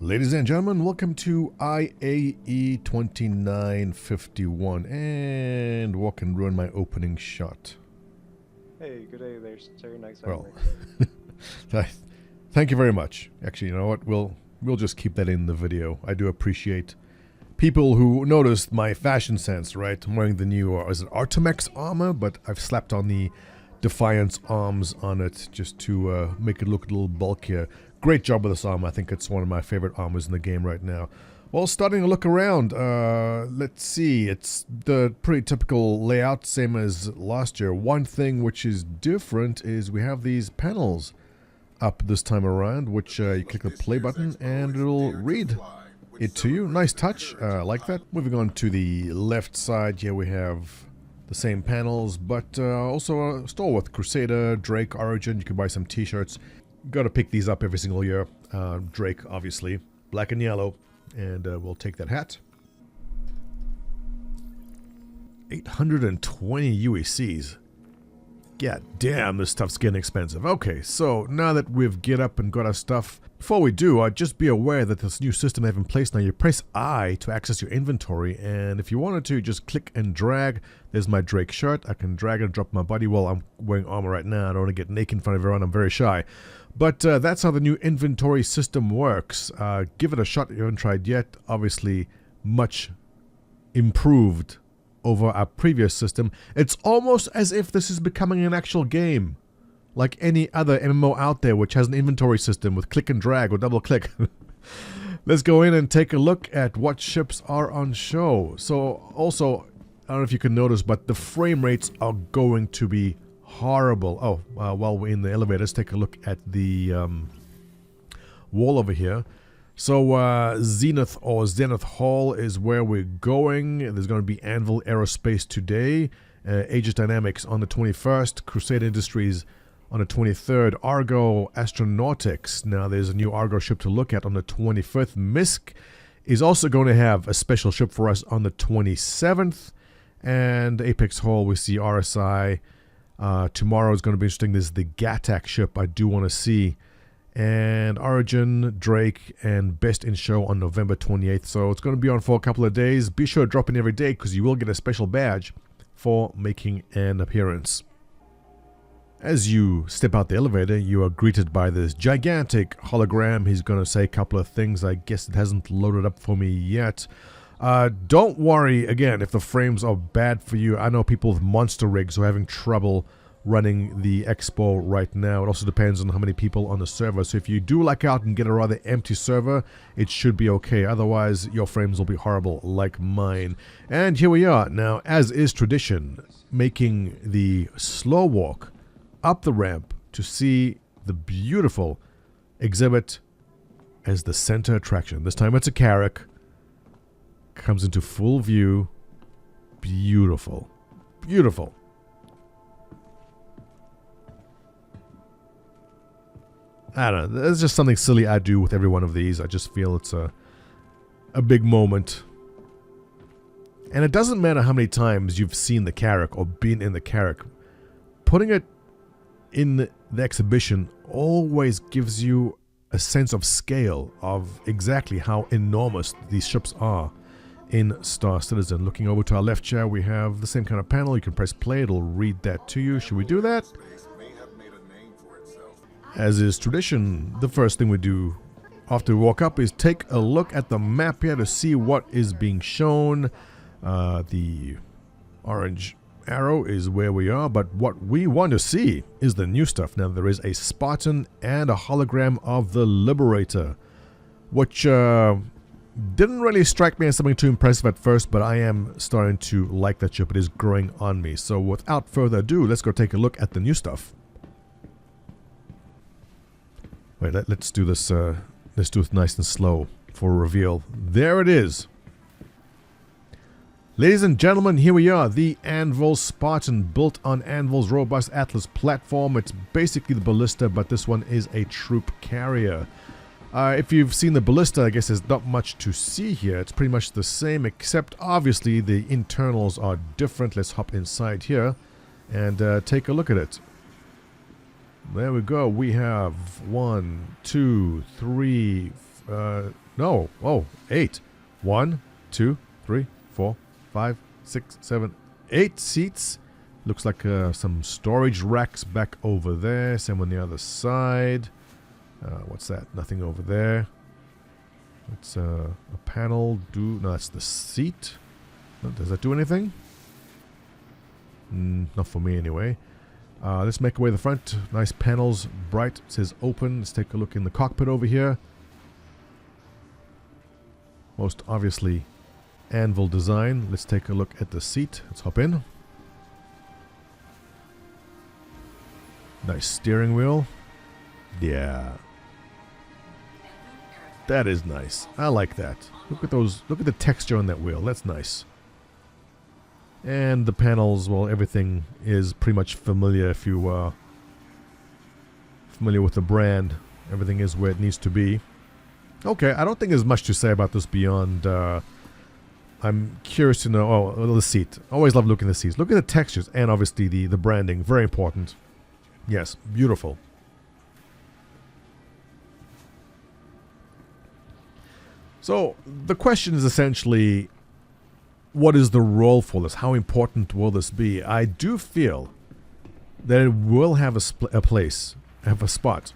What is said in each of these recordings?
Ladies and gentlemen, welcome to IAE 2951, and what can ruin my opening shot? Hey, good day there, sir. Nice Well, thank you very much. Actually, you know what? We'll just keep that in the video. I do appreciate people who noticed my fashion sense, right? I'm wearing the new, is it Artemex armor? But I've slapped on the Defiance arms on it just to make it look a little bulkier. Great job with this armor. I think it's one of my favorite armors in the game right now. Well, starting to look around, let's see. It's the pretty typical layout, same as last year. One thing which is different is we have these panels up this time around, which you click the play button and it'll read it to you. Nice touch, like that. Moving on to the left side, here we have the same panels, but also a store with Crusader, Drake, Origin. You can buy some t-shirts. Got to pick these up every single year. Drake, obviously, black and yellow, and we'll take that hat. 820 UECs. God damn, this stuff's getting expensive. Okay, so now that we've get up and got our stuff, before we do, just be aware that this new system I have in place now, you press I to access your inventory, and if you wanted to, just click and drag. There's my Drake shirt. I can drag and drop my body. Well, I'm wearing armor right now. I don't want to get naked in front of everyone. I'm very shy. But that's how the new inventory system works. Give it a shot if you haven't tried yet. Obviously, much improved over our previous system. It's almost as if this is becoming an actual game, like any other MMO out there which has an inventory system with click and drag or double click. Let's go in and take a look at what ships are on show. So also, I don't know if you can notice, but the frame rates are going to be horrible. Oh, while we're in the elevator, let's take a look at the wall over here. So Zenith Hall is where we're going. There's going to be Anvil Aerospace today, Aegis Dynamics on the 21st, Crusade Industries on the 23rd, Argo Astronautics. Now there's a new Argo ship to look at on the 25th. Misk is also going to have a special ship for us on the 27th. And Apex Hall, we see RSI. Tomorrow is going to be interesting. This is the Gattac ship I do want to see. And Origin, Drake, and Best in Show on November 28th. So it's going to be on for a couple of days. Be sure to drop in every day because you will get a special badge for making an appearance. As you step out the elevator, you are greeted by this gigantic hologram. He's going to say a couple of things. I guess it hasn't loaded up for me yet. Don't worry, again, if the frames are bad for you. I know people with monster rigs who are having trouble running the expo right now. It also depends on how many people on the server. So if you do luck out and get a rather empty server, it should be okay. Otherwise, your frames will be horrible like mine. And here we are. Now, as is tradition, making the slow walk up the ramp to see the beautiful exhibit as the center attraction. This time it's a Carrack. Comes into full view. Beautiful. Beautiful. I don't know. There's just something silly I do with every one of these. I just feel it's a big moment. And it doesn't matter how many times you've seen the Carrack or been in the Carrack. Putting it in the exhibition always gives you a sense of scale of exactly how enormous these ships are in Star Citizen. Looking over to our left chair, we have the same kind of panel. You can press play. It'll read that to you. Should we do that? As is tradition, the first thing we do after we walk up is take a look at the map here to see what is being shown. The orange arrow is where we are, but what we want to see is the new stuff. Now there is a Spartan and a hologram of the Liberator, which didn't really strike me as something too impressive at first, but I am starting to like that ship. It is growing on me. So without further ado, let's go take a look at the new stuff. Wait, let's do this. Let's do it nice and slow for a reveal. There it is. Ladies and gentlemen, here we are. The Anvil Spartan, built on Anvil's robust Atlas platform. It's basically the Ballista, but this one is a troop carrier. If you've seen the Ballista, I guess there's not much to see here. It's pretty much the same, except obviously the internals are different. Let's hop inside here and take a look at it. There we go. We have 1, 2, 3, No. Oh, 8. 1, 2, 3, 4, 5, 6, 7, 8 seats. Looks like some storage racks back over there. Same on the other side. What's that? Nothing over there. It's a panel. No, that's the seat. Does that do anything? Not for me anyway. Let's make our way to the front. Nice panels, bright. It says open. Let's take a look in the cockpit over here. Most obviously Anvil design. Let's take a look at the seat. Let's hop in. Nice steering wheel. Yeah. That is nice. I like that. Look at those. Look at the texture on that wheel. That's nice. And the panels, well, everything is pretty much familiar if you are familiar with the brand. Everything is where it needs to be. Okay, I don't think there's much to say about this beyond... I'm curious to know... Oh, the seat. Always love looking at the seats. Look at the textures and obviously the branding. Very important. Yes, beautiful. So, the question is essentially... What is the role for this? How important will this be? I do feel that it will have a place, have a spot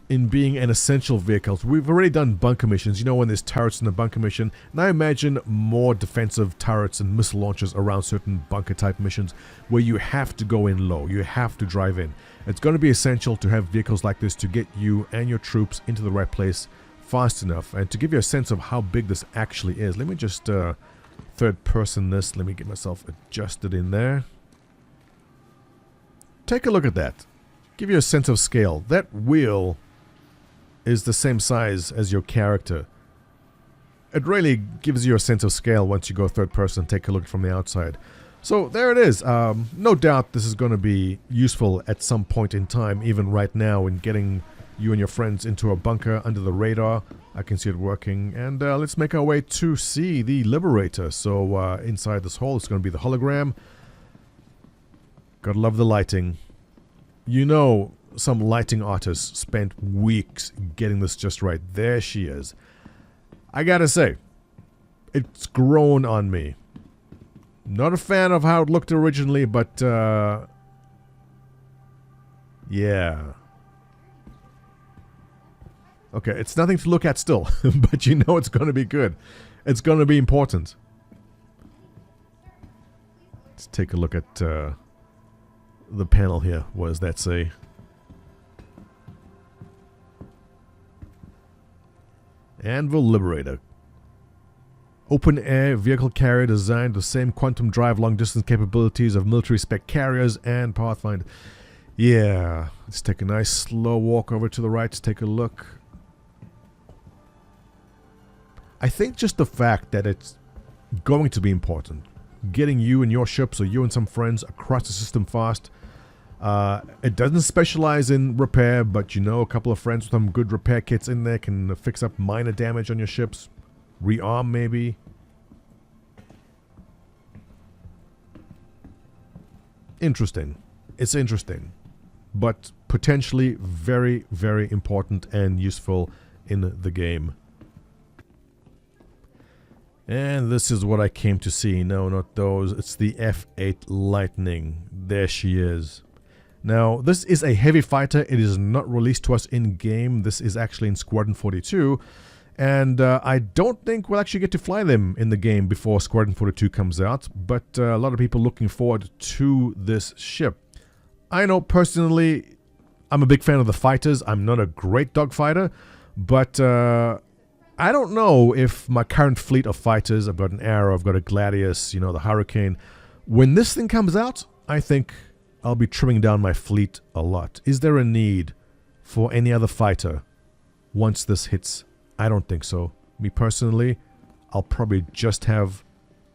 in being an essential vehicle. We've already done bunker missions, you know, when there's turrets in the bunker mission, and I imagine more defensive turrets and missile launchers around certain bunker type missions where you have to go in low, you have to drive in. It's going to be essential to have vehicles like this to get you and your troops into the right place fast enough. And to give you a sense of how big this actually is, let me just third person this. Let me get myself adjusted in there. Take a look at that. Give you a sense of scale. That wheel is the same size as your character. It really gives you a sense of scale once you go third person and take a look from the outside. So there it is. No doubt this is going to be useful at some point in time, even right now, in getting you and your friends into a bunker under the radar. I can see it working. And let's make our way to see the Liberator. So inside this hole, it's going to be the hologram. Gotta love the lighting. You know, some lighting artists spent weeks getting this just right. There she is. I gotta say, it's grown on me. Not a fan of how it looked originally, but yeah. Okay, it's nothing to look at still, but you know it's going to be good. It's going to be important. Let's take a look at the panel here. What does that say? Anvil Liberator. Open air vehicle carrier designed the same quantum drive long distance capabilities of military spec carriers and Pathfinder. Yeah, let's take a nice slow walk over to the right to take a look. I think just the fact that it's going to be important, getting you and your ships or you and some friends across the system fast. It doesn't specialize in repair, but you know, a couple of friends with some good repair kits in there can fix up minor damage on your ships. Rearm maybe. Interesting. It's interesting. But potentially very, very important and useful in the game. And this is what I came to see. No, not those. It's the F8 Lightning. There she is. Now, this is a heavy fighter. It is not released to us in-game. This is actually in Squadron 42. And I don't think we'll actually get to fly them in the game before Squadron 42 comes out. But a lot of people looking forward to this ship. I know personally, I'm a big fan of the fighters. I'm not a great dogfighter. But I don't know if my current fleet of fighters, I've got an Arrow, I've got a Gladius, you know, the Hurricane. When this thing comes out, I think I'll be trimming down my fleet a lot. Is there a need for any other fighter once this hits? I don't think so. Me personally, I'll probably just have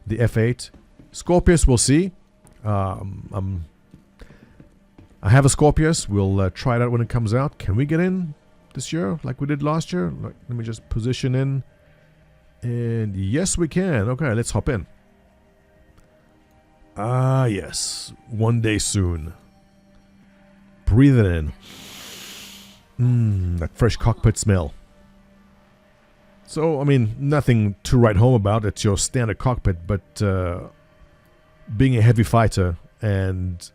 the F8. Scorpius, we'll see. I have a Scorpius. We'll try it out when it comes out. Can we get in this year like we did last year? Let me just position in. And yes, we can. Okay, let's hop in. Ah, yes. One day soon. Breathe it in. That fresh cockpit smell. So, I mean, nothing to write home about. It's your standard cockpit, but being a heavy fighter and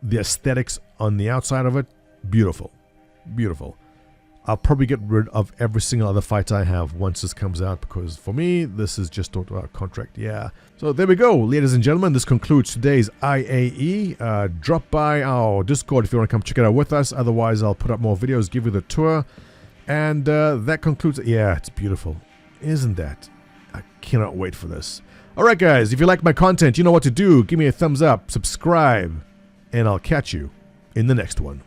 the aesthetics on the outside of it, beautiful. Beautiful. I'll probably get rid of every single other fighter I have once this comes out, because for me, this is just a contract. Yeah. So there we go, ladies and gentlemen. This concludes today's IAE. Drop by our Discord if you want to come check it out with us. Otherwise, I'll put up more videos, give you the tour. And that concludes it. Yeah, it's beautiful. Isn't that? I cannot wait for this. Alright guys, if you like my content, you know what to do. Give me a thumbs up, subscribe, and I'll catch you in the next one.